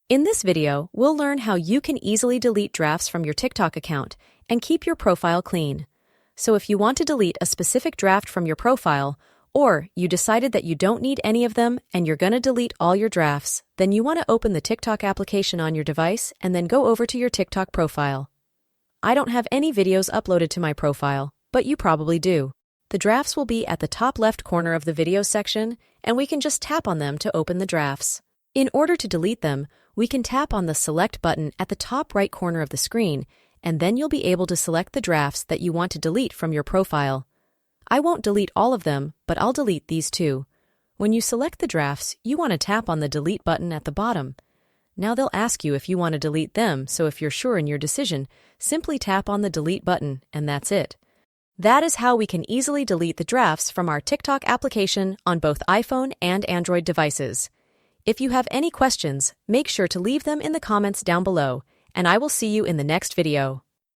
In this video, we'll learn how you can easily delete drafts from your TikTok account and keep your profile clean. So if you want to delete a specific draft from your profile, or you decided that you don't need any of them and you're going to delete all your drafts, then you want to open the TikTok application on your device and then go over to your TikTok profile. I don't have any videos uploaded to my profile, but you probably do. The drafts will be at the top left corner of the video section, and we can just tap on them to open the drafts. In order to delete them, we can tap on the Select button at the top right corner of the screen, and then you'll be able to select the drafts that you want to delete from your profile. I won't delete all of them, but I'll delete these two. When you select the drafts, you want to tap on the Delete button at the bottom. Now they'll ask you if you want to delete them, so if you're sure in your decision, simply tap on the Delete button, and that's it. That is how we can easily delete the drafts from our TikTok application on both iPhone and Android devices. If you have any questions, make sure to leave them in the comments down below, and I will see you in the next video.